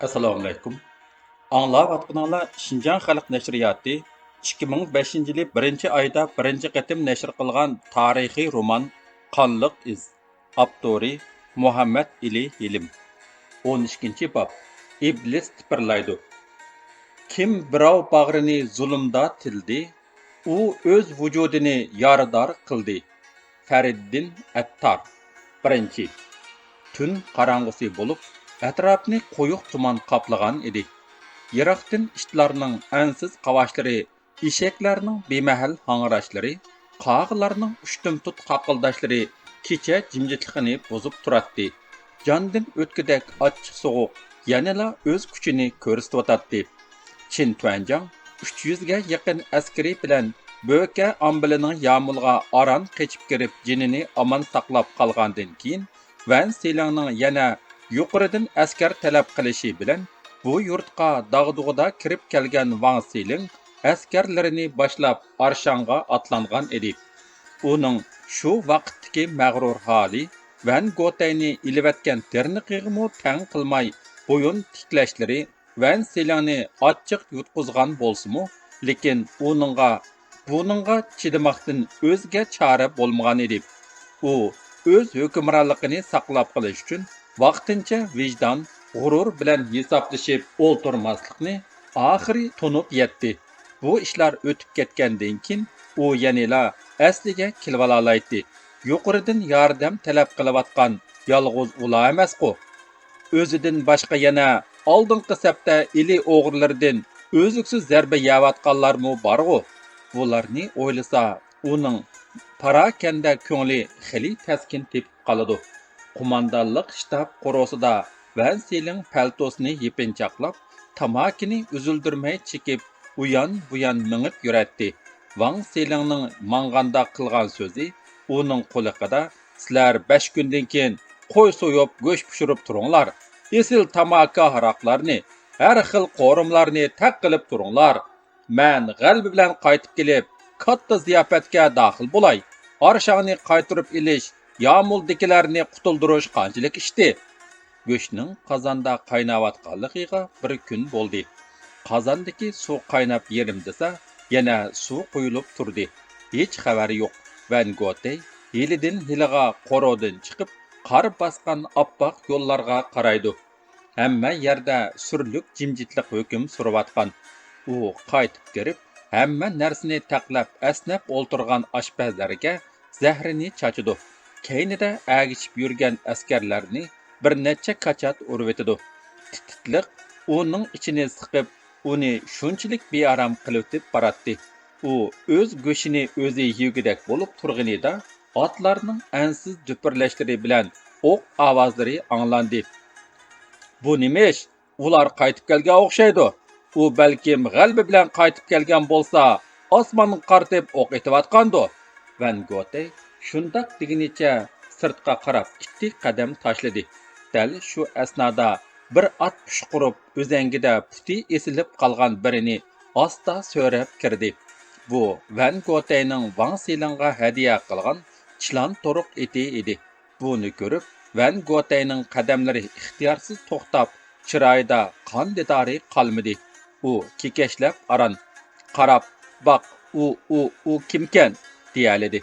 Assalomu alaykum. Anglayotganlar Şinjan Xalq Nashriyati 2005-yil 1-oyda birinchi qatim nashr qilgan tarixiy roman Qonliq iz. Avtori Muhammad Ali Hilim. 12-bob. İblis tipirlaydi. Kim birov bag'rini zulmda tildi, u o'z vujudini yarador qildi. Fariddin Attar. 1. Tun qarong'usi bo'lib, atrofni qo'yiq tuman qoplagan edi. Yiroqdan itlarning ansiz qavashlari, eshaklarning bemahal hangrashlari, qog'larning ushtum-tut qaqildashlari kecha jimjitligini buzib turardi. Jondan o'tkidak ochiq sovuq yanala o'z kuchini ko'rsatdi. Chin Tuanjang 300 ga yaqin askari bilan Bo'ka ambilining yamulga aran qechib kirib jinini omon saqlab qolgandan keyin Van Selangning yana yuqoridan askar talab qilishi bilan bu yurtqa dag'dug'ida kirib kelgan Van Seling askarlarini boshlab Arshanga atlangan edi. Uning shu vaqtdagi mag'rur holi Van Gotayni ilivatgan terniqig'imi tang qilmay bo'yin tiklashlari Van Selangni ochiq yutqizgan bo'lsa-mu, lekin buningga chidamaqdan o'zga chora bo'lmagan edi. U o'z hukmronligini saqlab qolish uchun vaqtincha vijdon, g'urur bilan hisoblashib o'ltirmaslikni oxiri tunib yetdi. Bu ishlar o'tib ketgandan keyin u yanela asliga kelib olaydi. Yuqoridan yordam talab qilayotgan yolg'iz ular emas-ku. O'zidan boshqa yana oldingi safda ili o'g'irlardan o'ziksiz zarba yeyotganlarmi bor-ku. Bularni o'ylasa, uning parakanda ko'ngli xili taskin tepib qoladi. Qo'mondonlik shtab qorosida Van Seling paltosini yepinchaqlab, tamakini uzildirmay chekib, uyan-buyan mingib yuratdi. Van Selingning manganda qilgan so'zi uning quliqida: "Sizlar 5 kundan keyin qo'y so'yib, go'sht pishirib turinglar. Esil tamaka haraqlarni, har xil qo'rimlarni taq qilib turinglar. Men g'albi bilan qaytib kelib, katta ziyofatga daxil bo'lay. Arshangni qaytirib ilish, yomuldikilarni qutuldirish qanchalik ishdi." Go'shtning qozonda qaynayotganligiga bir kun bo'ldi. Qozondagi suv qaynab yerim desa, yana suv quyilib turdi. Hech xabari yo'q. Van Gotay hilidan hiliga qo'rodan chiqib, qor bosgan oppoq yo'llarga qaraydi. Hamma yerda surlik jimjitlik hukm surayotgan. U qaytib kirib, hamma narsani taqlab asnab o'ltirgan oshpazlarga zahrini chachidi. Keynida agishib yurgan askarlarni bir necha qachat urib etdi. Titliq uning ichini siqib, uni shunchalik bearam qilib baratdi. U o'z go'shini o'zi yegidek bo'lib turganida otlarning ansiz duperlashlari bilan o'q ovozlari anglandi. Bu nima ish? Ular qaytib kelgan o'xshaydi. U balkim g'albi bilan qaytib kelgan bo'lsa, osmonni qartib o'q etayotgandi. Van Gotay shundoq deginicha sirtqa qarab 2 qadam tashladi. Dal shu asnoda bir ot pushqurib, o'zangida puti esilib qolgan birini asta so'rab kirdi. Bu Van Gotayning Van Selingga hadiya qilgan chilon to'riq eti edi. Buni ko'rib, Van Gotayning qadamlari ixtiyorsiz to'xtab, chiroyida qon didori qolmadi. U kekashlab aran qarab, "Baq, u kimkan?" deyaladi.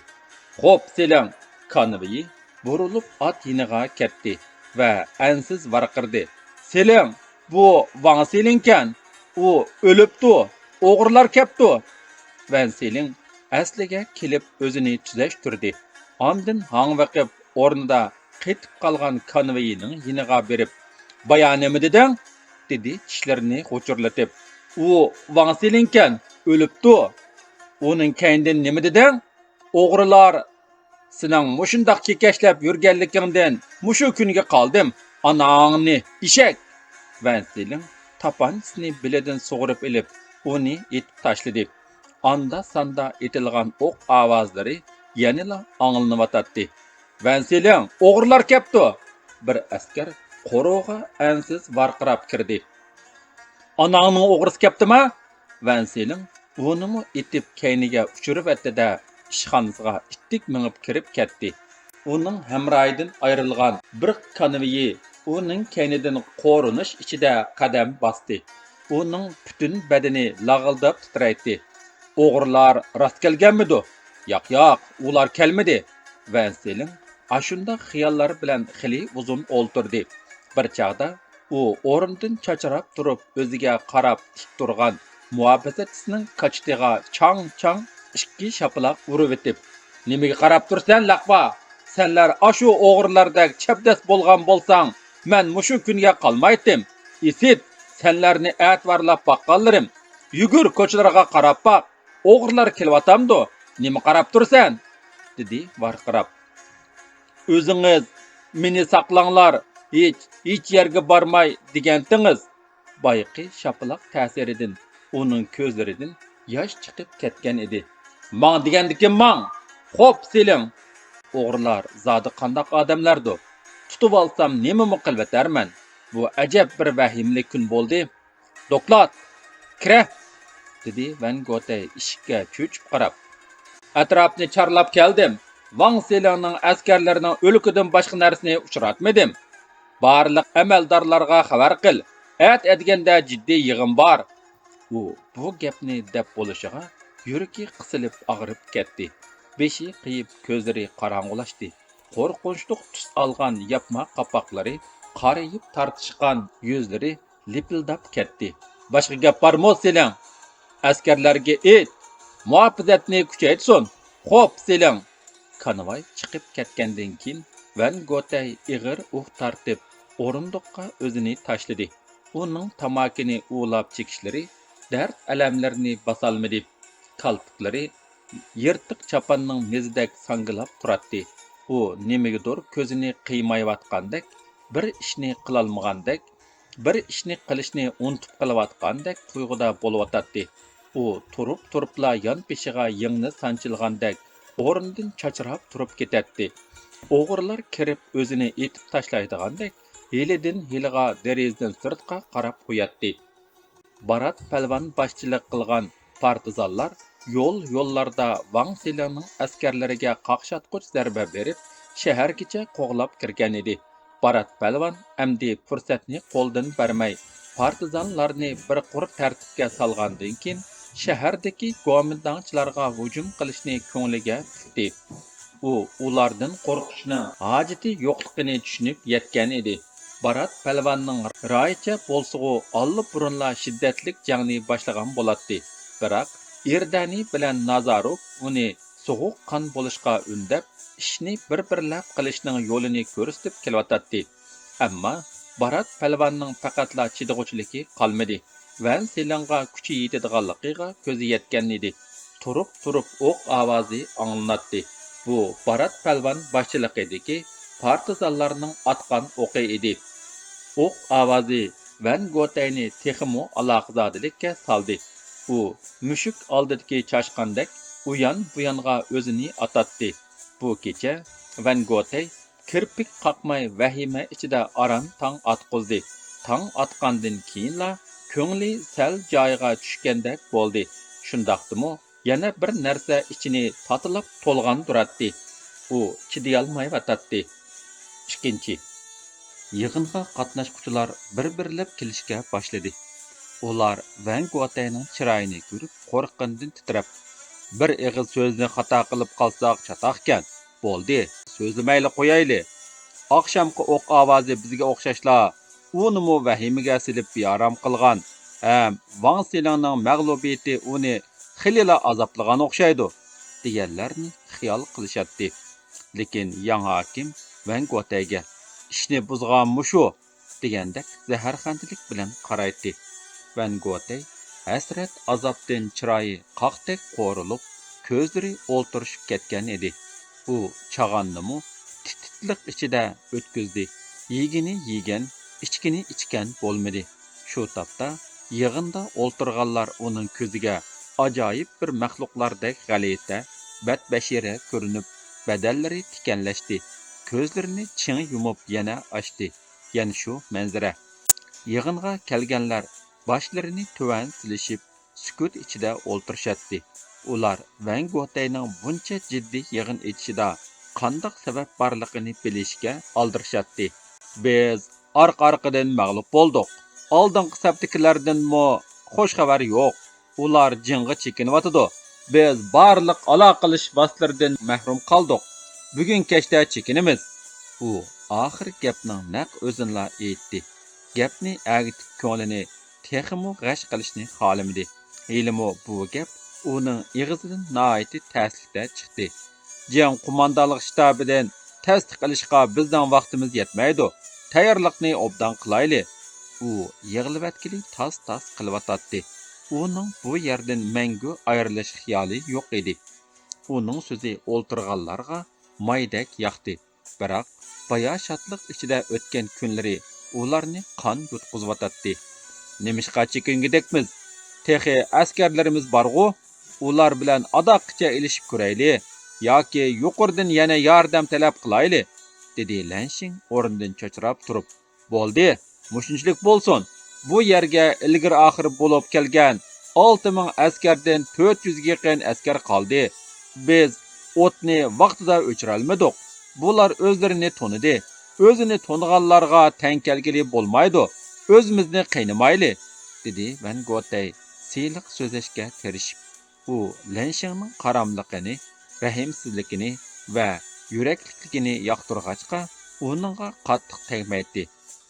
"Xo'p, Seling." Konvoyi burilib ot yiniga ketdi va ansiz varqirdi. "Seling, bu Van Selingkan. U o'libdi. O'g'irlar kepti." Van Seling asliga kelib o'zini tuzashtirdi. Ondan hangvaqib o'rnida qetib qolgan konvoyining yiniga berib, "Bayon nima deding?" dedi tishlarini g'uchurlatib. "U Van Selingkan, o'libdi. Uning kaynidan nima deding? O'g'rilar sening mushundoq kekashlab yurganligingdan mushu kunga qoldim. Anangni eshak." Van Seling tapanchisini bilidan sug'urib ilib, uni etib tashladi. Anda sanda etilgan o'q ovozlari yanila anglanyotdi. "Van Seling, o'g'rilar kepti." Bir askar qo'rg'a ansiz varqirab kirdi. "Anangning o'g'risi keptimi?" Van Seling unimi etib kayniga uchirib etdi-da, ishxonasiga ittik mingib kirib ketdi. Uning hamroyidan ayrilgan bir konvoyi uning keynidan qo'rinish ichida qadam bosdi. Uning butun badani lag'ildab titraydi. O'g'rilar rost kelganmidi? Yo'q, ular kelmadi. Van Selin ashunda xiyollar bilan xili uzun o'ltirdi. Bir chaqda u o'rnidan chacharab turib o'ziga qarab tik turgan muhofizachisining kachtiga chang ikki shapaloq urib etib, "Nimaga qarab tursan, laqma? Senlar ashu o'g'rilardek chapdas bo'lgan bo'lsang, men mushu kunga qolmaydim. Isit, senlarni atvarlab baqqanlarim. Yugur ko'chalarga qarab baq. O'g'rilar kelvatamdi. Nima qarab tursan?" dedi varqirab. "O'zingiz meni saqlanglar, hech yerga bormay degandingiz." Bayqi shapaloq ta'siridan uning ko'zlaridan yosh chiqib ketgan edi. "Mang degandikin mang. Xo'p, Seling. O'g'rilar zodi qandoq odamlardir? Tutib olsam nima qilvatarman? Bu ajab bir vahimli kun bo'ldi. Doklad, kira!" dedi Van Gotay eshikka cho'chib qarab. "Atrofni charlab keldim. Wang Selingning askarlarining o'likidan boshqa narsani uchratmadim. Barliq amaldorlarga xabar qil. Atganda jiddiy yig'in bor." U bu gapni deb bo'lishiga yuragi qisilib og'rib ketdi. Beshi qiyib, ko'zlari qorong'ulashdi. Qo'rqinchli tus olgan yapma qapoqlari, qarayib tartishgan yuzlari lipildab ketdi. "Boshqa gap bormi, Seling? Askarlarga ayt, muhofizatni kuchaytsin. Xo'p, Seling." Konvoy chiqib ketgandan keyin Van Gotay ig'ir tartib o'rindiqqa o'zini tashladi. Uning tamakini ulab chekishlari dard alamlarini bosolmadi. Kalpiklari yirtiq chapanning mezidek sangilab turadi. U nimagadir ko'zini qiymayotgandek, bir ishni qilolmagandek, bir ishni qilishni unutib qolayotgandek tuyg'uda bo'layotdi. U turibla yon peshiga yengni sanchilgandek o'rnidan chachrab turib ketadi. O'g'rilar kirib o'zini etib tashlaydigandek hilidan hiliga derazadan sirtqa qarab qo'yadi. Barat palvon boshchilik qilgan partizanlar yo'llarda Wang Selingning askarlariga qaqshatqich zarba berib, shahargacha qo'g'lab kirgan edi. Barat palvon amdi fursatni qo'ldan bermay, partizanlarni bir qur tartibga solgandan keyin shahardagi go'mindonchilarga hujum qilishni ko'ngliga tutdi. U ulardan qo'rqishning hojati yo'qligini tushunib yetgan edi. Barat palvonning raicha bo'lsa-u allburunla shiddatli jangni boshlagan bo'ladi. Biroq Irdani bilan Nazarov uni so'g'uq qon bo'lishga undab, ishni bir-birlab qilishning yo'lini ko'rsatib kelyotdi. Ammo Barat palvonning faqatla chidag'uvchiligi qolmadi. Van Selingga kuchi yetadiganligiga ko'zi yetgan edi. Turib o'q ovozi anglanadi. Bu Barat palvon boshchiligidagi partizanlarning atgan o'qi edi. O'q ovozi Van Gotayni texmo aloqadorlikka soldi. U mushuk oldidagi chashqandek uyon buyonga o'zini atatdi. Bu kecha Van Gotay kirpik qaqmay vahima ichida aram tong atqizdi. Tong atqandan keyinla ko'ngli sal joyiga tushgandek bo'ldi. Shundaqdimi yana bir narsa ichini tatilab to'lgan turadi. U chidayolmay vatadi. Ikkinchi, yig'inga qatnashuvchilar bir-birlab kelishga boshladi. Ular Van Gotayning chiroyini ko'rib qo'rqqandan titrab, "Bir ig'iz so'zni xato qilib qolsak chatoqkan. Bo'ldi, so'zlamayli qo'yayli. Oqshomqi o'q ovozi bizga o'xshashlar. Unimi vahimaga silib bearam qilgan. Wang Selingning mag'lubiyati uni xilila azoblagan o'xshaydi" deganlarni xiyol qilishadi. Lekin yangi hokim Van Gotayga "Ishni buzgan mushu" degandek zaharxandalik bilan qaraydi. Van Gotay hasrat azobdan chiroyi qaqdek qo'rilib, ko'zlari o'ltirishib ketgan edi. U chag'annimi tititliq ichida o'tkazdi. Yegini yegan, ichkini ichgan bo'lmadi. Shu topda yig'inda o'ltirganlar uning ko'ziga ajoyib bir maxluqlardek g'alita, badbashira ko'rinib, badallari tikanlashdi. Ko'zlarini ching yumib yana ochdi. Yana shu manzara. Yig'inga kelganlar başlarını tuvan silishib, sukut ichida o'ltirishadi. Ular Van Gotayning buncha jiddiy yig'in etishida qandoq sabab borligini bilishga oldirishadi. "Biz arqa-arqadan mag'lub bo'ldik. Oldingi sapdakilardanmi xo'sh xabar yo'q. Ular jing'i chekinyotidi. Biz barliq aloqalish vositalaridan mahrum qoldik. Bugun kechda chekinimiz. U oxir gapning naq o'zinla aytdi. Gapni agitib ko'nglini texmu g'ash qilishni xohlamadi. Helimu bu gap uning ig'zidan noiti ta'sirda chiqdi. Jang qo'mondonlik shtabidan tasdiq qilishga bizning vaqtimiz yetmaydi. Tayyorlikni obdan qilayli. U yig'ilib tas-tas qilyotdi. Uning bu yerdan mangu ayrilish xiyoli yo'q edi. Uning so'zi o'ltirganlarga maydek yoqdi. Biroq baya shodlik ichida o'tgan kunlari ularni qon yutqizayotdi. Nimishqa chekingidekmiz? Texi askarlarimiz borg'u, ular bilan adoqcha ilishib ko'rayli yoki yuqoridan yana yordam talab qilayli, dedi Lanshing o'rnidan cho'chirab turib. Bo'ldi, mushunchlik bo'lsin. Bu yerga ilgir oxir bo'lib kelgan 6000 askardan 400 ga yaqin askar qoldi. Biz o'tni vaqtida o'chira olmadik. Bular o'zlarini tonidi. O'zini toniganlarga teng kelgili bo'lmaydi. O'zimizni qiynamayli, dedi Van Gotay siyliq so'zlashga tirishib. U Lanshingning qaramliqini, rahimsizligini va yuraklikligini yoqtirg'achqa uningga qattiq tegmaydi.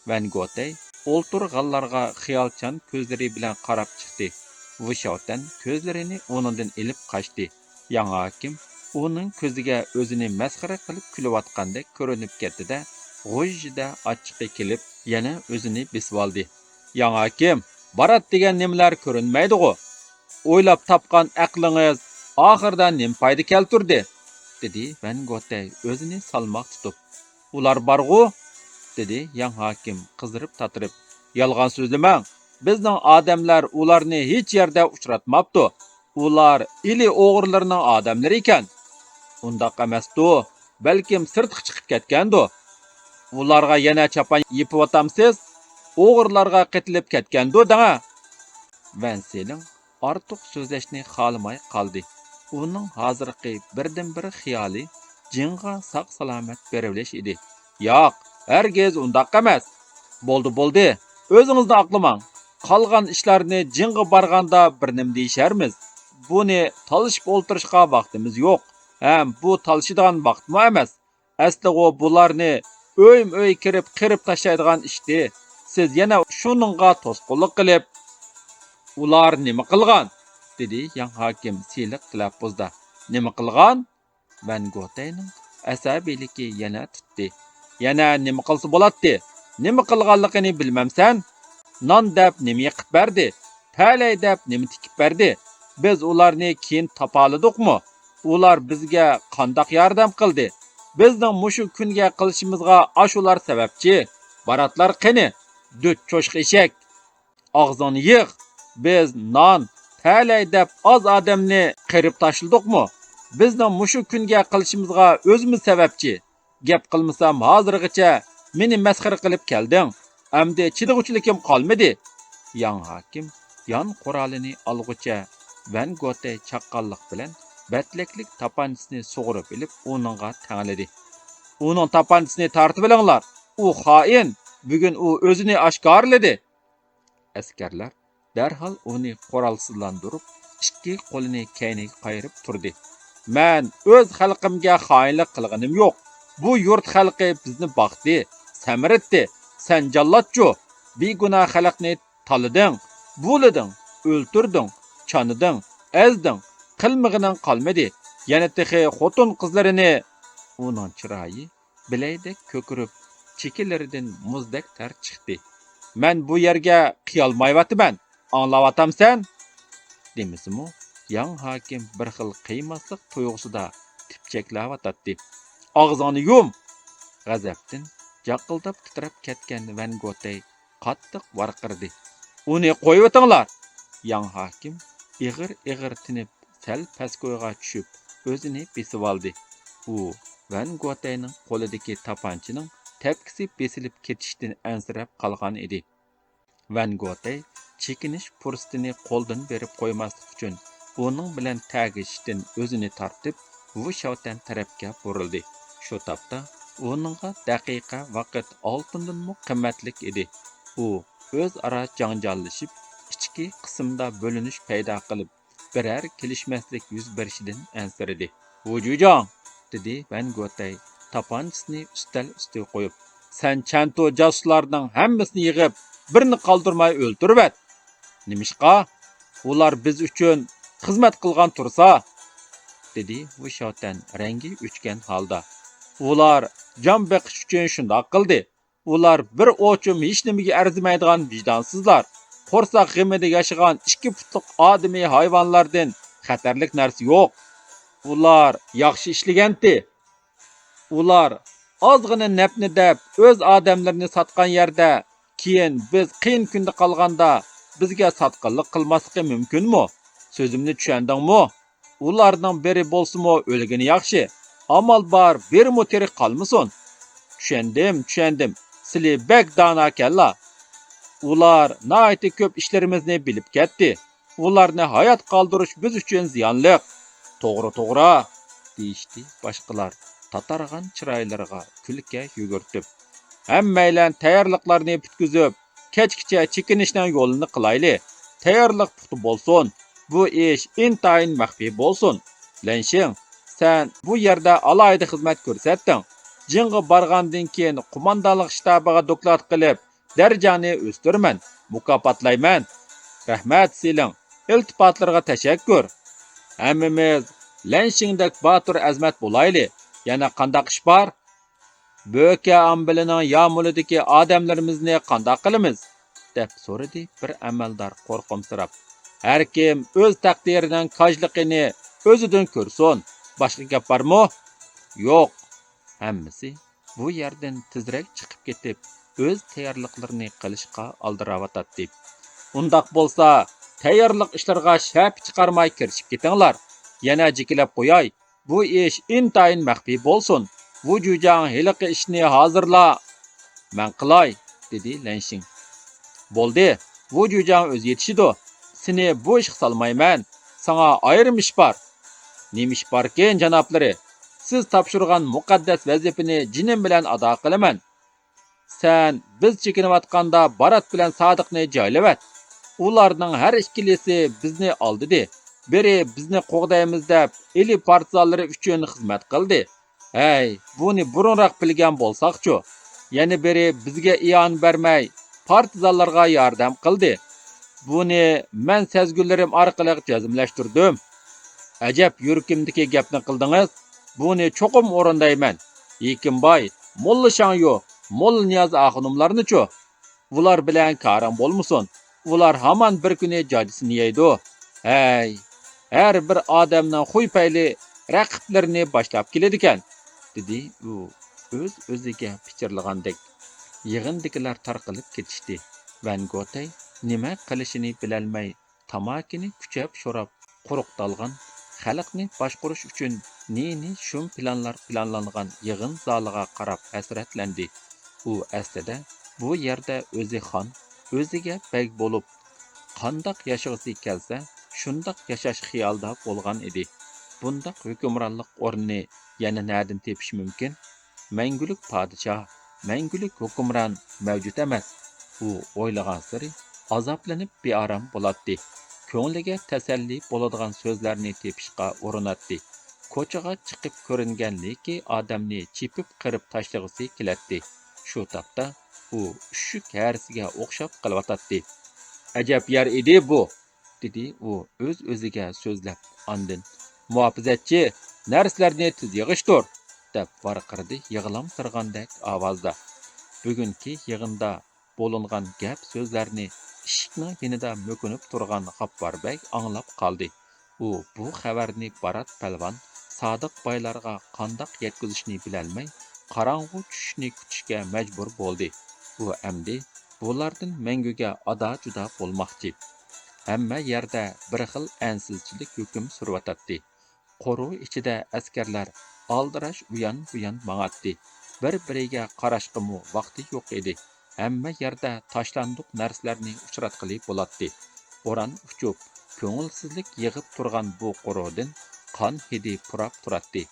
Van Gotay o'ltirganlarga xiyolchan ko'zlari bilan qarab chiqdi. Vishotdan ko'zlarini uningdan ilib qochdi. Yangi hokim uning ko'ziga o'zini masxara qilib kulayotgandek ko'rinib ketdi-da, g'ujjida ochiqqa kelib, yana o'zini besib oldi. Yangi hokim, barat degan nimalar ko'rinmaydi-ku. O'ylab topgan aqlingiz oxirda nim foyda keltirdi, dedi Van Gotay o'zini salmoq tutib. Ular borg'u, dedi yangi hokim qizdirib tatirib. Yolg'on so'zlamang. Bizning odamlar ularni hech yerda uchratmabdi. Ular ili o'g'irlarning odamlari ekan. Undaq emasdi. Balkim sirtqa chiqib ketgandi. Ularga yana chapan yepib o'g'irlarga qitilib ketgandi da. Van Seling ortiq so'zlashni xohlamay qoldi. Uning hozirgi birdan-bir xiyoli jinga sog' salomat berilish edi. Yo'q, hargiz undaq emas. Bo'ldi. O'zingizni aqlamang. Qolgan ishlarni jinga borganda bir nim deyisharmiz. Buni talishib o'ltirishga vaqtimiz yo'q. Ham bu talishadigan vaqtmi emas. Asliga bularni o'y kirib qirib tashlaydigan ishdi. Siz yana shuningga to'sqinlik qilib, ular nima qilgan? Dedi yangi hokim siyliq talaffuzda. Nima qilgan? Van Gotayning asabiyligi yana tutdi. Yana nima qilsa bo'ladi? Nima qilganligini bilmamsan? Non deb nima yiqib berdi? Talay deb nima tikib berdi? Biz ularni keyin topolidikmi? Ular bizga qandoq yordam qildi? Bizning mushu kunga qilishimizga ashular sababchi. Baratlar qani? Dut cho'shq eshak. Og'zini yig'. Biz non, talay deb oz odamni qirib tashladikmi? Bizning mushu kunga qilishimizga o'zimiz sababchi. Gap qilmasam hozirgacha meni masxara qilib kelding. Amdi chidag'uchilikim qolmadi. Yangi hokim yon qurolini olg'ucha Van Gotay chaqqonlik bilan batlaklik tapanchisini sug'urib ilib uningga tangladi. Uning tapanchisini tortib olinglar. U xoin. Bugun u o'zini oshkorladi. Askarlar darhol uni qurolsizlantirib, ikki qo'lini kayniga qayirib turdi. Men o'z xalqimga xoinlik qilganim yo'q. Bu yurt xalqi bizni boqdi, samiritdi. Sen jallatchu, begunoh xalqni taliding, bulading, o'ltirding, chaniding, ezding, qilmig'ining qolmadi. Yana texi xotin qizlarini uning chiroyi bilaydek ko'kirib, chekilaridan muzdek tar chiqdi. Men bu yerga qiyolmayapman. Anglayotamsan? Demisimi? Yang hokim bir xil qiymaslik tuyg'usida tipchaklab Og'zini yum. G'azabdan jaqildab titrab ketgan Van Gotay qattiq varqirdi. Uni qo'yib o'tinglar. Yang hokim ig'ir tinib sal pastgo'yga tushib o'zini besib oldi. U Van Gotayning qo'lidagi tapanchining tepkisi besilib ketishdan ansirab qolgan edi. Van Gotay chekinish fursatini qo'ldan berib qo'ymaslik uchun uning bilan tagishdan o'zini tortib, Vishotdan tarafga burildi. Shu topda Onunğa daqiqa vaqt oltundinmi qimmatlik edi. U o'zaro janjallashib, ichki qismda bo'linish paydo qilib, birər kelishmaslik yuz berishidan ansiridi. "Vujujang", dedi Van Gotay tapanchisini ustal ustiga qo'yib, "Sen chanto jasuslarning hammasini yig'ib, birini qoldirmay o'ltirib Nimishqa? Ular biz uchun xizmat qilgan tursa, dedi Wu Shaotan rangi o'chgan holda. Ular jon beqish uchun shundoq qildi. Ular bir o'chum hech nimaga arzimaydigan vijdonsizlar. Qo'rsoq g'imida yashagan 2 putliq odamiy hayvonlardan xatarlik narsa yo'q. Ular yaxshi ishlaganti. Ular ozg'ina nafni deb o'z odamlarini sotgan yerda, keyin biz qiyin kunda qolganda bizga sotqinlik qilmasligi mumkinmi? So'zimni tushundingmi? Ularning biri bo'lsa-mu o'lgani yaxshi. Amal bor, birmi tirik qolmasin. Tushundim. Sizlar bek dono kalla. Ular nihoyatda ko'p ishlarimizni bilib ketdi. Ularni hayot qoldirish biz uchun ziyonli. To'g'ri, deyishdi boshqalar tatarg'an chiroylariga kulga yugurtib. Hammaylar tayyorliqlarni bitkizib, kechgacha chekinishning yo'lini qilayli. Tayyorlik puxta bo'lsin. Bu ish intayin maxfiy bo'lsin. Lenshing, sen bu yerda alohida xizmat ko'rsatding. Jinga borgandan keyin qo'mondonlik shtabiga doklad qilib, darajani o'stirman, mukofotlayman. Rahmat siling. İltifatlarga tashakkur. Hammamiz Lenshingdek botir azmat bo'layli. Yana qandaq ish bor? Böke ambilining yomulidagi odamlarimizni qandaq qilamiz? Deb so'radi bir amaldor qo'rqimsirab. Har kim o'z taqdirining kajligini o'zidan ko'rsin. Boshqa gap bormi? Yo'q. Hammasi bu yerdan tezroq chiqib ketib, o'z tayyorliqlarini qilishga aldiravatadi. Undaq bo'lsa, tayyorlik ishlariga shap chiqarmay kirishib ketinglar. Yana jikilab qo'yay. Bu ish intayin maxfiy bo'lsin. Vujujang hiliqi ishni hozirla. Men qilay, dedi Lenshing. Bo'ldi. Vujujang o'zi yetishidi. Seni bu ishga solmayman. Sana ayrim ish bor. Nima ish borkin, janoblari? Siz topshirgan muqaddas vazifani jinim bilan ado qilaman. Sen biz chekinayotganda Barat bilan Sodiqni joylavat. Ularning har ikkilisi bizni oldidi. Biri bizni qo'g'daymiz deb eli partizanlari uchun xizmat qildi. Hey, buni burunroq bilgan bo'lsaqchu. Yana biri bizga iyon bermay partizanlarga yordam qildi. Buni men sezgilarim orqali jazmlashtirdim. Ajab yurkimdagi gapni qildingiz. Buni cho'qim o'rindayman. Ekinboy, Molla Shangyo, Molla Niyoz axunumlarni-chu. Ular bilan karam bo'lmasin. Ular hamon bir kuni jojisini yeydi. Hey, har bir odamning xuy payli raqiblarini boshlab keladi ekan, dedi u o'ziga pichirlagandek. Yig'indikilar tarqalib ketishdi. Van Gotay nima qilishini bilolmay, tamakini kuchab so'rab, qo'rqtalgan xalqni boshqarish uchun neni shum planlar planlangan yig'in zaliga qarab hasratlandi. U aslida bu yerda o'zi xon, o'ziga beg bo'lib, qandoq yashag'isi kelsa, shundoq yashash xiyolda bo'lgan edi. Bundaq hukmronlik o'rnini yana na'dan tepish mumkin? Mangulik podshoh, mangulik hukmron mavjud emas. U o'ylagan sari azoblanib bearam bo'ladi. Ko'ngliga tasalli bo'ladigan so'zlarni tepishga urinadi. Ko'chaga chiqib ko'ringanligi odamni chepib qirib tashlag'isi keladi. Shu taqda u ushuk harisiga o'xshab qolyotadi. Ajab yer edi bu, dedi u o'ziga so'zlab. Andin muhofizatchi, narsalarni tez yig'ishtir, deb varqirdi yig'lamsirgandek ovozda. Bugungi yig'inda bo'lingan gap so'zlarni eshikning yonida mo'kinib turgan G'affarbek anglab qoldi. U bu xabarni Barat palvon Sodiq boylarga qandoq yetkazishni bilolmay, qorong'u tushishni kutishga majbur bo'ldi. U amdi bulardan manguga ado-judo bo'lmoqchi. Hamma yerda bir xil ansizchilik hukm surayotdi. Qo'ru ichida askarlar aldirash uyan-buyan mang'atdi. Bir-biriga qarashqimi vaqti yo'q edi. Hamma yerda tashlandiq narsalarni uchratqili bo'ladi. Bo'ron uchib, ko'ngilsizlik yig'ib turgan bu qo'rodan qon hidi purab turadi.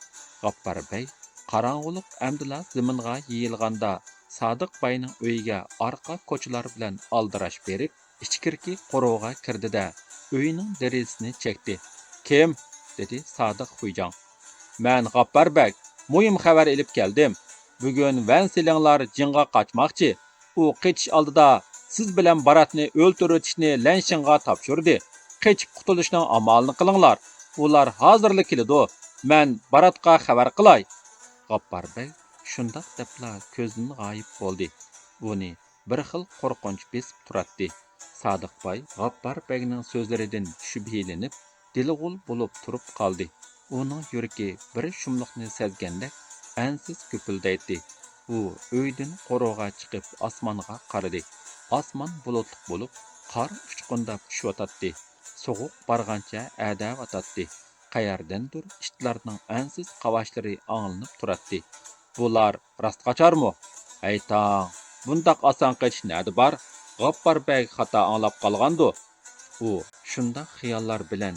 G'affarbay Qarang'uliq əmdila ziminğa yeyilganda Sadiq bayning uyiga arqa ko'chalar bilan aldirash berib, ichkirki qo'rovga kirdi-da, uyining derazasini chekdi. Kim? dedi Sadiq Xuyjang. Men G'appar bek, muhim xabar elib keldim. Bugun van silinglar jinga qochmoqchi. U qechish oldida siz bilan Baratni o'ltirishni Lanshinga topshirdi. Qechib qutulishning amalini qilinglar. Ular hozirlik keladi. Men Baratga xabar qilay. G'appar bek shundoq debla ko'zdan g'oyib bo'ldi. Uni bir xil qo'rqinch besib turardi. Sodiq boy G'appar bekning so'zlaridan shubhilanib, dilg'ul bo'lib turib qoldi. Uning yuragi bir shumliqni sezgandek ansiz ko'pildaydi. U uydan qo'rg'oga chiqib osmonga qaradi. Osmon bulutli bo'lib, qor uchqundab tushayotdi. So'g'uq bargancha adayotdi. Qayerdandir itlarning ansiz qavashlari anglanib turardi. Bular rost qocharmi? Aytang, bundaq oson qochish nada bor? G'appar bek xato anglab qolgandi. U shunda xiyollar bilan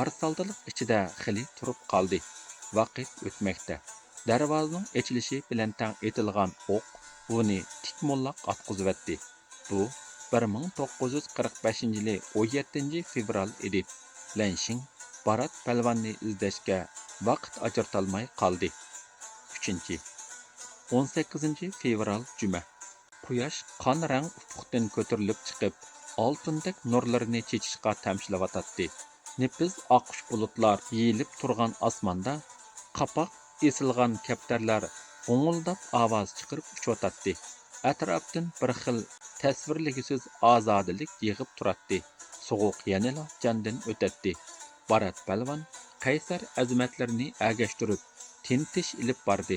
arsaldiliq ichida xili turib qoldi. Vaqt o'tmoqda. Darvozaning ochilishi bilan tang etilgan o'q uni tikmollaq atqizibdi. Bu 1945-yili 17-fevral edi. Lanshin Barat palvonni izlashga vaqt ajratolmay qoldi. 18-fevral juma. Quyosh qon rang ufqdan ko'tarilib chiqib, oltindek nurlarini chechishga tamshilayotdi. Nepiz oqish bulutlar yeyilib turgan osmonda qapoq esilgan kaptarlar g'ung'ildab ovoz chiqarib uchayotdi. Atrofdan bir xil tasvirligisiz ozodalik yig'ib turardi. So'g'uq yanada jondan o'tadi. Barat palvon qaysar azimatlarini agashtirib, tintish ilib bordi.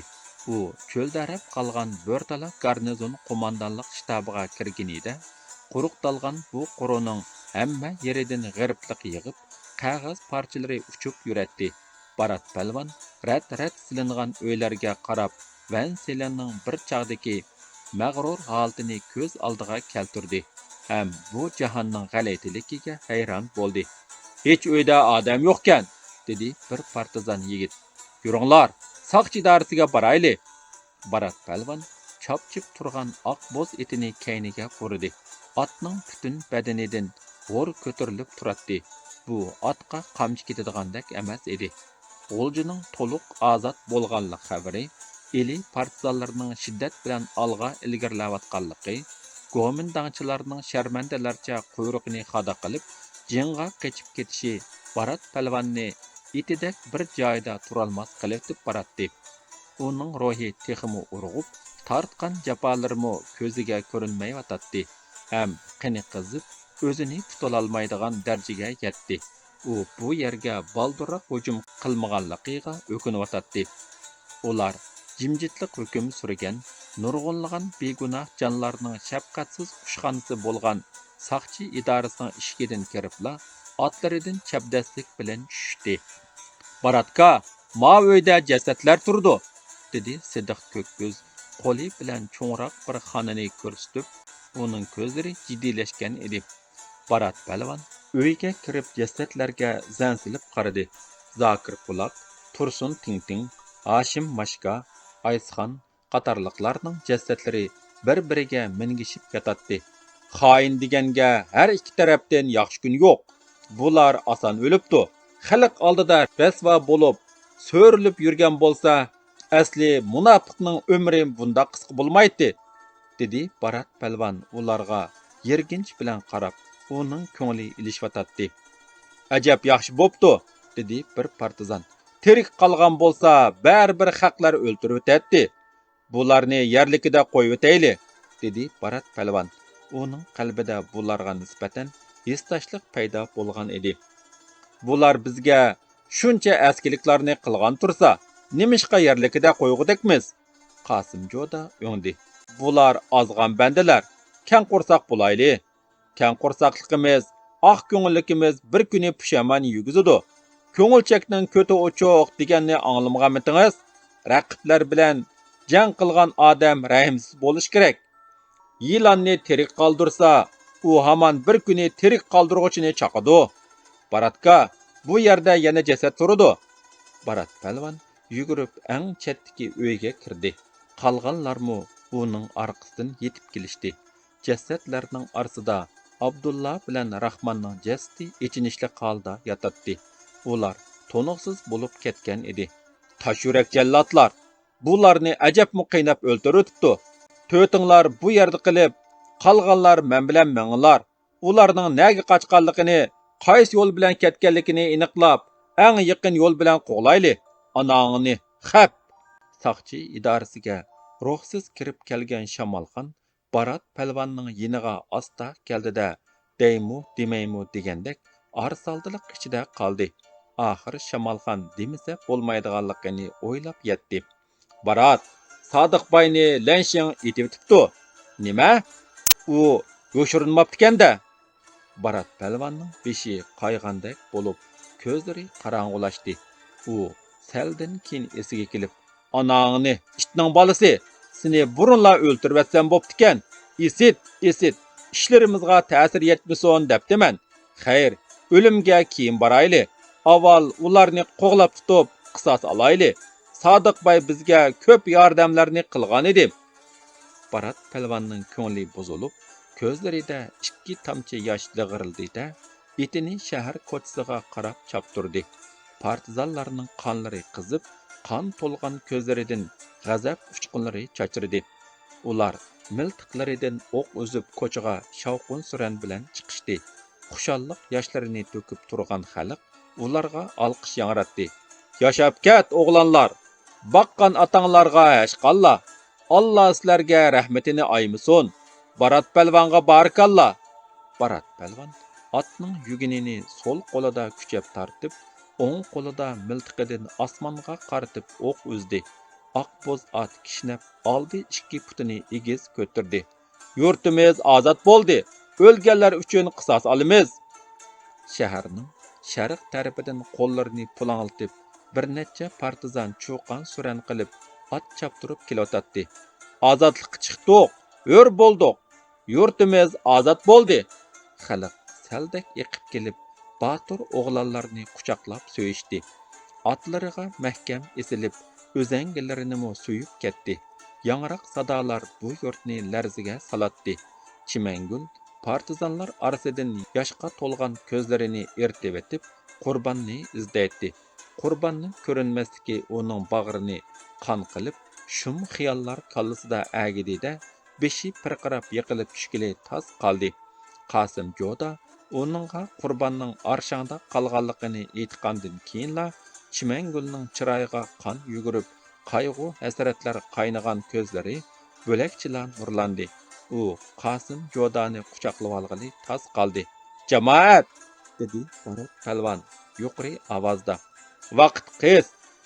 U cho'ldarab qolgan bo'rtala garnizon qo'mondonlik shtabiga kirganida, quruqdalgan bu quruning hamma yeridan g'iriblik yig'ib, qog'oz parchalari uchib yuradi. Barat palvon rat-rat silingan uylarga qarab, van selanning bir chog'dagi mag'rur holatini ko'z oldiga keltirdi. Ham bu jahonning g'alaytiligiga hayron bo'ldi. Hech uyda odam yo'qkan, dedi bir partizan yigit. Yuringlar, soqchi idorasiga borayli. Barat palvon chopchib turgan oq bo'z etini kayniga burdi. Otning butun badanidan g'o'r ko'tarilib turardi. Bu otga qamchi ketadigandak emas edi. G'uljining to'liq ozod bo'lganlik xabari, eli partizanlarning shiddat bilan olg'a ilgarilayotganligi, go'mindangchilarning sharmandalarcha quyrug'ini xoda qilib, jinga qechib ketishi Barat palvonni itidek bir joyda turolmas qilib borardi. Uning ruhi texmi urg'ub, tortgan jafolarimo ko'ziga ko'rinmayotdi. Ham qini qizib, o'zini tutolmaydigan darajaga yetdi. U bu yerga baldurroq hujum qilmaganligiga o'kinayotdi. Ular jimjitlik hukm surgan, nurg'unlagan begunoh jonlarning shafqatsiz qushxonasi bo'lgan soqchi idorasining ishigidan kiribla, otlaridan chabdaslik bilan tushdi. Baratka, ma uyda jasadlar turdi, dedi Sidiq ko'kko'z qo'li bilan cho'ngroq bir xonani ko'rsatib, uning ko'zlari jiddiylashgan edi. Barat palvon uyga kirib jasadlarga zansilib qaradi. Zokir Quloq, Tursun Tingting, Hashim Mashka, Aysxon qatorliqlarning jasadlari bir-biriga mingishib yotadi. Xoin deganga har ikki tarafdan yaxshi kun yo'q. Bular oson o'libdi. Xalq oldida rasvo bo'lib, so'rilib yurgan bo'lsa, asli munofiqning umri bunda qisqa bo'lmaydi, dedi Barat palvon ularga yerginch bilan qarab, uning ko'ngli ilishayotdi. Ajab yaxshi bo'pti, dedi bir partizan. Tirik qolgan bo'lsa, baribir haqlar o'ltirib o'tadi. Bularni yerlikida qo'yib o'tayli, dedi Barat palvon. Uning qalbida bularga nisbatan hissashlik paydo bo'lgan edi. Bular bizga shuncha askiliklarni qilgan tursa, nimishqa yerlikida qo'yg'udekmiz? Qosimjoda o'ngdi. Bular ozg'an bandalar, kang qo'rsoq bo'layli. Kang qo'rsoqligimiz, oq ko'ngilligimiz bir kuni pushaymon yugizidi. Ko'ngilchakning ko'ti o'choq deganni anglamaganmitingiz? Raqiblar bilan jang qilgan odam rahimsiz bo'lish kerak. Yilonni tirik qoldirsa, u hamon bir kuni tirik qoldirg'uchini chaqadi. Baratka, bu yerda yana jasad turadi. Barat palvon yugurib eng chetdagi uyga kirdi. Qolganlarmi uning orqasidan yetib kelishdi. Jasadlarning orasida Abdulla bilan Rahmonning jasadi ichinishli holda yotadi. Ular to'niqsiz bo'lib ketgan edi. Tashurak jallodlar, bularni ajabmi qiynab o'ltiribdi. To'tinglar bu yerda qilib, qolganlar men bilan menglar. Ularning nega qochganligini, qaysi yo'l bilan ketganligini aniqlab, eng yaqin yo'l bilan qo'g'layli. Anangni xap. Saqchi idorasiga ruhsiz kirib kelgan Shamolxon Barat palvonning yiniga asta keldida, deymu demaymu degandek arsaldiliq ichida qoldi. Oxir Shamolxon demisa bo'lmaydiganligini o'ylab yetdi. Barat Sodiq boyni lanshing etibdi. Nima? U yo'shirinmabdi-kanda. Barat palvonning beshi qayg'andek bo'lib, ko'zlari qorong'ulashdi. U saldan keyin esiga kelib, "Anangni, itning bolasi, seni burunla o'ltirib atsam bo'pti-kan. Esit, ishlarimizga ta'sir yetmasin debdiman. Xayr, o'limga keyin borayli. Avval ularni qo'g'lab tutib, qisos olayli. Sodiq boy bizga ko'p yordamlarni qilgan edi." Barat palvonning ko'ngli buzilib, ko'zlarida ikki tomchi yosh lig'irildida, etini shahar ko'chasiga qarab choptirdi. Partizanlarning qonlari qizib, qon to'lgan ko'zlaridan g'azab uchqunlari chochirdi. Ular miltiqlaridan o'q uzib ko'chaga shavqun suran bilan chiqishdi. Xushalliq yoshlarini to'kib turgan xalq ularga olqish yangratdi. "Yashab ket o'g'lonlar! Baqqan atanglarga hashqalla! Alloh sizlarga rahmatini aymasin! Barat palvonga barakalla!" Barat palvon otning yuginini so'l qo'lida kuchab tortib, o'ng qo'lida miltiqidan osmonga qaratib o'q uzdi. Oqboz ot kishnab oldi, ikki putini egiz ko'tardi. "Yurtimiz ozod bo'ldi. O'lganlar uchun qisos olamiz." Shaharning sharq tarafidan qo'llarini pulang'iltib, bir necha partizan cho'qon suran qilib, ot choptirib kelayotdi. "Ozodlikka chiqdik, hur bo'ldik. Yurtimiz ozod bo'ldi." Xalq saldak eqib kelib, Batur o'g'lonlarni quchoqlab so'yishdi. Otlariga mahkam esilib, o'zangilarini so'yib ketdi. Yangroq sadolar bu yurtni larziga salatdi. Chimangul partizanlar orasidan yoshqa to'lgan ko'zlarini ertib etib, qurbonni izlaydi. Qurbonning ko'rinmasligi uning bag'rini qon qilib, shum xiyollar kallasida agidida, beshi pirqirab yiqilib tushgili tas qoldi. Qosim Joda uningga qurbonning arshangda qolganligini aytgandan keyinla Chimangulning chiroyiga qon yugurib, qayg'u hasratlar qaynagan ko'zlari bo'lakchilan nurlandi. U Qosim Jodani quchoqlab olg'ili tas qoldi. "Jamoat!" dedi Barat palvon yuqori ovozda. "Vaqt qiz.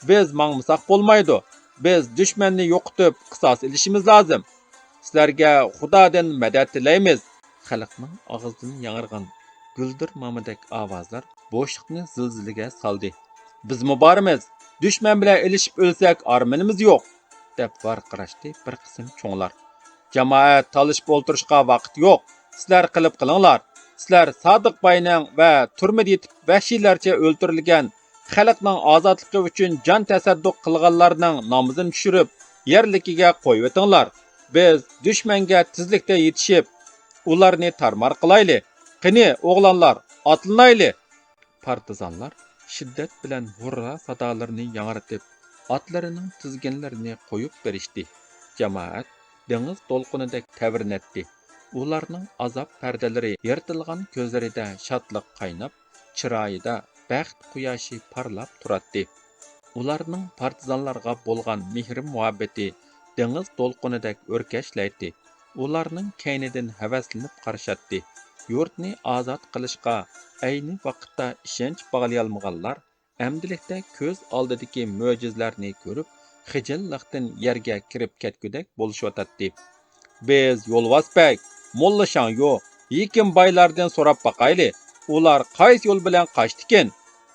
Biz mangmasak bo'lmaydi. Biz dushmanni yo'qotib qisos olishimiz lozim. Sizlarga Xudodan madad tilaymiz." Xalqning og'zidan yangirgan guldir mamadek ovozlar bo'shliqni zilzilaga soldi. "Bizmi bormiz? Dushman bilan ilishib o'lsak armanimiz yo'q", deb varqirashdi bir qism cho'nglar. "Jamoat talishib o'ltirishga vaqt yo'q. Sizlar qilib qilinglar. Sizlar Sodiq boyning va turmada yetib vahshiylarcha o'ltirilgan xalqning ozodligi uchun jon tasadduq qilganlarning nomini tushirib, yerligiga qo'yib o'tinglar. Biz dushmanga tezlikda yetishib, ularni tarmar qilayli. Qani o'g'lonlar, otlanayli." Partizanlar shiddat bilan hurra sadolarini yangratib, otlarining tizginlarini qo'yib berishdi. Jamoat dengiz to'lqinidek tavirnatdi. Ularning azob pardalari yirtilgan ko'zlarida shodlik qaynab, chiroyida baxt quyoshi parlab turadi. Ularning partizanlarga bo'lgan mehr muhabbati dengiz to'lqinidek o'rkashlaydi. Ularning kaynidan havaslanib qarashatdi. Yurtni ozod qilishga ayni vaqtda ishonch bog'layolmaganlar amdilikda ko'z oldidagi mo'jizlarni ko'rib, xijillikdan yerga kirib ketgudek bo'lishayotdi. "Biz yo'lvosbek, Molla Shangyo, yekin baylardan so'rab baqayli. Ular qaysi yo'l bilan qochdikin?"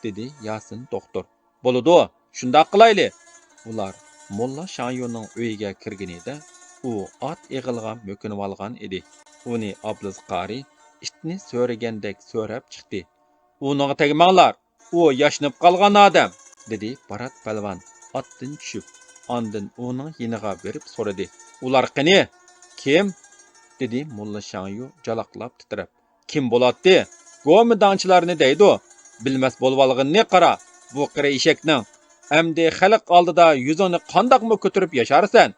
dedi Yasin doktor. "Bo'ladi, shunday qilayli." Ular Molla Shangyoning uyiga kirganida, u ot eg'ilga mo'kinib olgan edi. Uni Abduz qari itni so'ragandek so'rab chiqdi. "Uning tegmanglar, u yashnib qolgan odam", dedi Barat palvon atdan tushib, ondan uning yeniga berib so'radi. Ular qani? Kim? dedi Mulla Shangyu jalaqlab titrab. Kim bo'ladi? Go'midanchilarni deydi. Bilmas bo'lvalg'inni qara. Bu qira eshakning amdi xalq oldida yuzini qandoqmi ko'tarib yasharsan?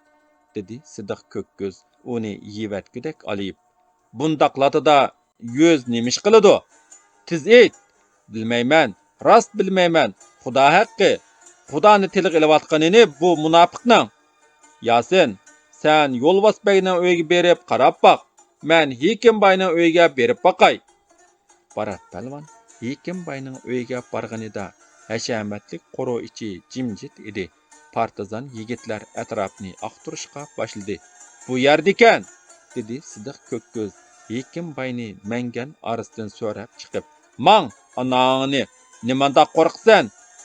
dedi Sidiq Ko'kko'z uni yevatgudek olib. Bundaqlatida yuz nemish qiladi? Tiz ayt. Bilmayman, rost bilmayman. Xudo haqqi. Xudoni tilga ilayotganini bu munofiqning. Yasin, sen Yo'lbosbayning uyiga berib qarab boq. Men Hekimbayning uyiga berib boqay. Barat palvon Hekimbayning uyiga borganida hashamatlik qoro ichi jimjit edi. Partizan yigitlar atrofni aqtirishga boshladi. Bu yerda ekan, dedi Sidiq Ko'kko'z Hekimbayni mangan orasidan so'rab chiqib. Mang, anangni, nimanda qo'rqsan?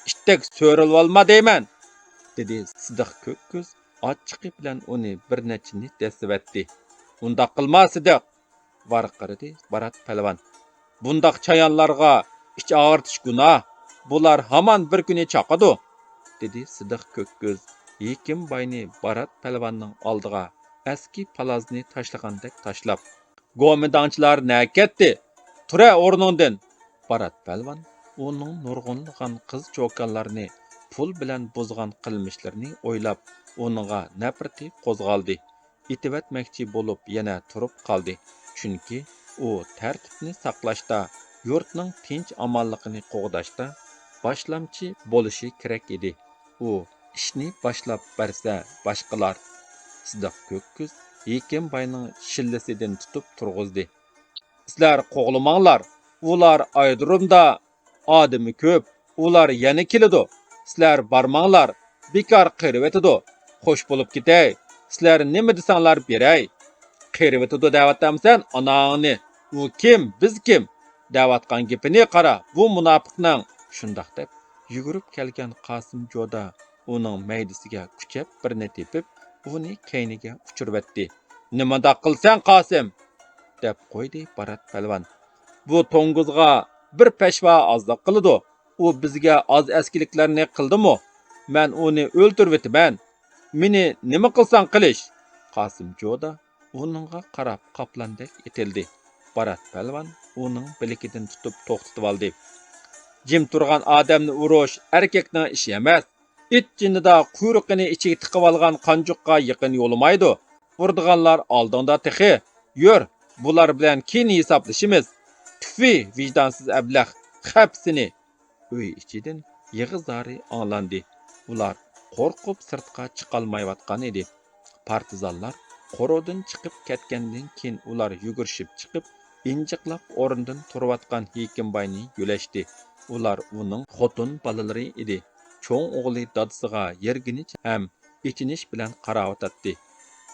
Itdek so'rilib olma deyman, dedi Sidiq Ko'kko'z ochiqi bilan uni bir nechini desivatdi. Undaq qilma Sidiq, varqirdi Barat palvon. Bundaq chayonlarga ich og'irtish gunoh. Bular hamon bir kuni chaqadi, dedi Sidiq Ko'kko'z Hekimbayni Barat palvonning oldiga eski palazni tashlagandek tashlab. Go'midanchilar na ketdi? Tura o'rningdan. Barat palvon uning nurg'unlagan qiz cho'kanlarni pul bilan buzgan qilmishlarini o'ylab, uningga nafrati qo'zg'aldi. Itivatmoqchi bo'lib yana turib qoldi. Chunki u tartibni saqlashda, yurtning tinch amonligini qo'g'dashda boshlamchi bo'lishi kerak edi. U ishni boshlab bersa, boshqalar. Sidiq Ko'kko'z Hekimbayning shillasidan tutib turg'izdi. Sizlar qo'g'limanglar. Ular aydurumda odami ko'p. Ular yana keladi. Sizlar barmanglar. Bekor qirib etadi. Xo'sh bo'lib ketay. Sizlar nima desanglar beray. Qirib etadi da'vatdamsan anangni. U kim? Biz kim? Da'vatgan gapini qara. Bu munofiqning. Shundoq deb yugurib kelgan Qosim Jo'da uning maydisiga kuchab birini tepib, uni keyniga uchirvatdi. Nimada qilsan Qosim? deb qo'ydi Barat palvon. Bu to'ng'izga bir peshva ozliq qiladi. U bizga oz eskiliklarni qildimi? Men uni o'ltiribman. Meni nima qilsan qilish? Qosim Jo'da uningga qarab qoplandek etildi. Barat palvon uning bilikidan tutib to'xtatib oldi. Jim turgan odamni urish erkakning ishi emas. It jinnida quyruqini ichiga tiqib olgan qanjuqqa yaqin yo'lamaydi. Urdiganlar oldinda tixi. Yur, bular bilan keyin hisoblashimiz. Tüfi vijdonsuz ablah xapsini. Uy ichidan yig'izlari anglandi. Ular qo'rqib sirtqa chiqolmayotgan edi. Partizanlar qorodan chiqib ketgandan keyin ular yugurishib chiqib, injiqlab o'rnidan turayotgan Hekimbayni yo'lashdi. Ular uning xotin bolalari edi. Cho'ng o'g'li dadasiga yerginish ham ichinish bilan qarayotdi.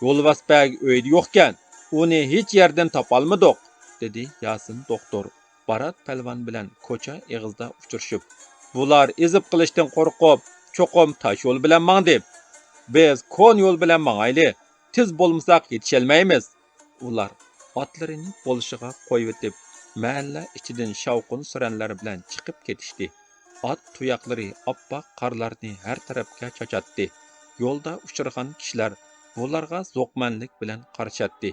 Yo'lbosbay uyda yo'qkan, uni hech yerdan topolmadik, dedi Yasin doktor Barat palvon bilan ko'cha eg'izda uchrashib. Bular ezib qilishdan qo'rqib, cho'qim tosh yo'l bilan mangdi. Biz kon yo'l bilan mangayli. Tiz bo'lmasak yetisholmaymiz. Ular otlarini bo'lishiga qo'yib etib, mahalla ichidan shavqin suranlar bilan chiqib ketishdi. Ot tuyoqlari oppoq qorlarni har tarafga chachatdi. Yo'lda uchirgan kishilar bularga zo'qmanlik bilan qarshatdi.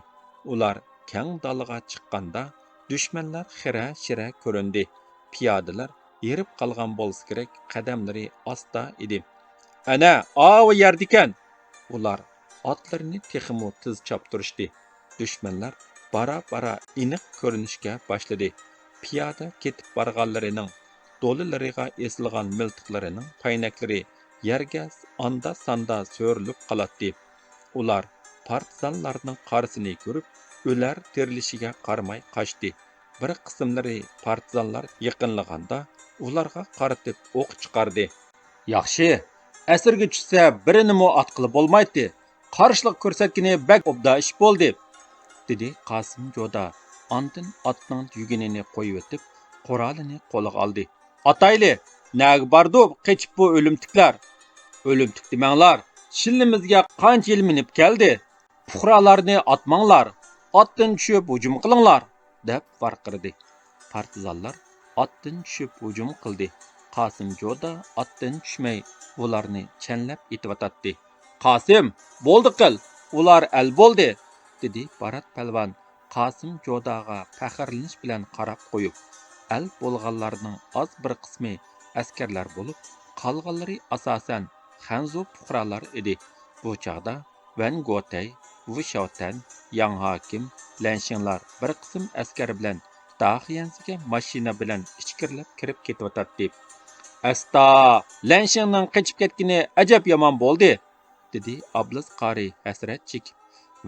Ular keng dalaga chiqqanda dushmanlar xira-shira ko'rindi. Piyodalar yerib qolgan bo'lsa kerak, qadamlari asta edi. Ana, o yerdikan. Ular otlarini texmo tiz choptirishdi. Dushmanlar bara-bara iniq ko'rinishga boshladi. Piyoda ketib borganlarining do'lilariga esilgan miltiqlarining paynaklari yerga anda-sanda so'rilib qoladi. Ular partizanlarning qarsini ko'rib, o'lar terilishiga qaramay qochdi. Bir qismlari partizanlar yaqinlaganda ularga qaratib o'q chiqardi. Yaxshi, asirga tushsa birini mo at qilib bo'lmaydi. Qarshilik ko'rsatgani bak obda ish bo'ldi, dedi Qosim Jo'da. Ondan otning yuginini qo'yib o'tib, qurolini qo'liga oldi. Atayli, nag bardu qechib bu o'limtiklar. O'limtik demanglar. Shillimizga qancha yil minib keldi. Puhralarni atmanglar. Otdan tushib hujum qilinglar, deb varqirdi. Partizanlar otdan tushib hujum qildi. Qasim Joda atdan tushmay ularni chanlab etivatadi. Qasim, bo'ldi qil, ular al bo'ldi, dedi Barat palvon Qasim Jodaga faxrlanish bilan qarab qo'yib. Al bo'lganlarning oz bir qismi askarlar bo'lib, qolganlari asosan Xanzu fuqarolar edi. Bu chaqda Van Gotay, Wu Shaotan, Yang Hakim, Lanshinglar bir qism askar bilan Daxiyansiga mashina bilan ichkirilib kirib ketyotdi. Asta, Lanshingning qochib ketgani ajab yomon bo'ldi, dedi Ablis qari hasrat chekib.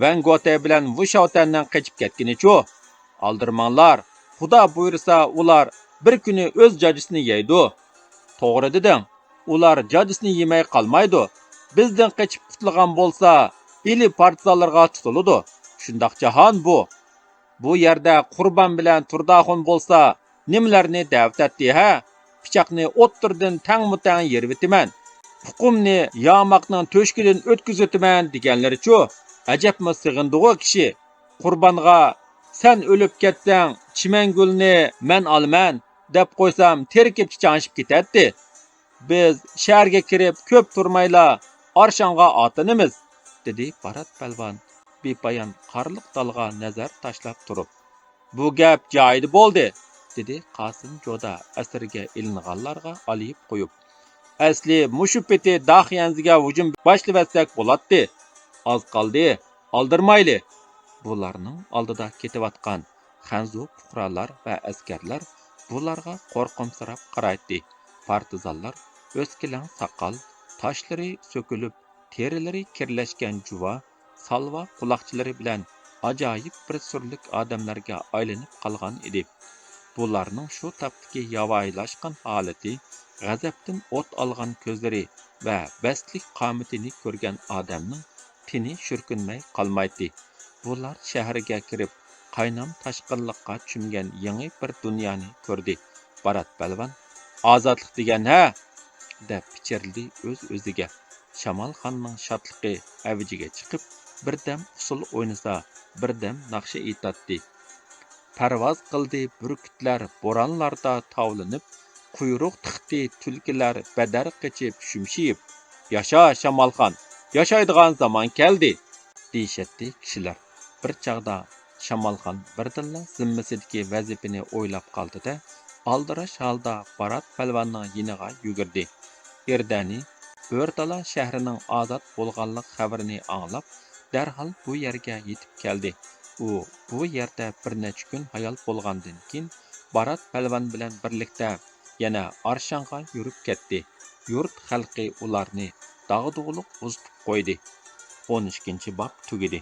Van Gotay bilan Wu Shaotanning qochib ketgani-chu. Aldirmanglar, Xudo buyursa ular bir kuni o'z jajisini yeydi. To'g'ri deding, ular jajisini yemay qolmaydi. Bizdan qochib qutulgan bo'lsa, ili partizanlarga tutiladi. Shundoq jahon bu. Bu yerda Qurban bilan Turdaxon bo'lsa, nimalarni da'vatdi ha? Pichoqni o'ttirdan tang-mutang yervitiman. Hukumni yamoqning to'shkidan o'tkazitiman deganlari-chu. Ajabmi sig'indigo kishi. Qurbonga sen o'lib ketsang, chimangulni men olman deb qo'ysam, terkib chichangishib ketadi. Biz shaharga kirib ko'p turmayla Arshonga otinimiz, dedi Barat palvon bepoyon qarliq dalga nazar tashlab turib. Bu gap joyida bo'ldi, dedi Qasim Joda asirga ilinganlarga olib qo'yib. Asli mushu peti Daxiyanziga hujum boshlavatsak bo'ladi. Az qoldi, oldirmayli. Bularning oldida ketayotgan Xanzu fuqarolar va askarlar bularga qo'rqimsirab qaraydi. Partizanlar o'skilan soqol, toshlari so'kilib, terilari kirlashgan juva, salva quloqchilari bilan ajoyib bir surlik odamlarga aylanib qolgan edi. Bularning shu tapdagi yavoylashgan holati, g'azabdan o't olgan ko'zlari va bastlik qomatini ko'rgan odamning tini shurkunmay qolmaydi. Bular shaharga kirib, qaynam tashqinliqqa cho'mgan yangi bir dunyoni ko'rdi. Barat palvon, ozodlik degan ha, deb pichirdi o'z-o'ziga. Shamol xonning shodligi avjiga chiqib, birdam usul o'ynasa, birdam naqsha aytadi. Parvoz qildi burkutlar bo'ronlarda tavlanib, quyruq tiqdi tulkilar badar qichib shumshiyib. Yasha Shamolxon, yashaydigan zamon keldi, deyishadi kishilar. Bir chaqda Shamolxon birdilla zimmasidagi vazifani o'ylab qoldi-da, aldirash holda Barat palvonning yiniga yugurdi. Erdani O'rtala shahrining ozod bo'lganlik xabarini anglab, darhol bu yerga yetib keldi. U bu yerda bir necha kun hayol bo'lgandan keyin Barat palvon bilan birlikda yana Arshonga yurib ketdi. Yurt xalqi ularni dag'dug'liq uzitib qo'ydi. 12-bob tugadi.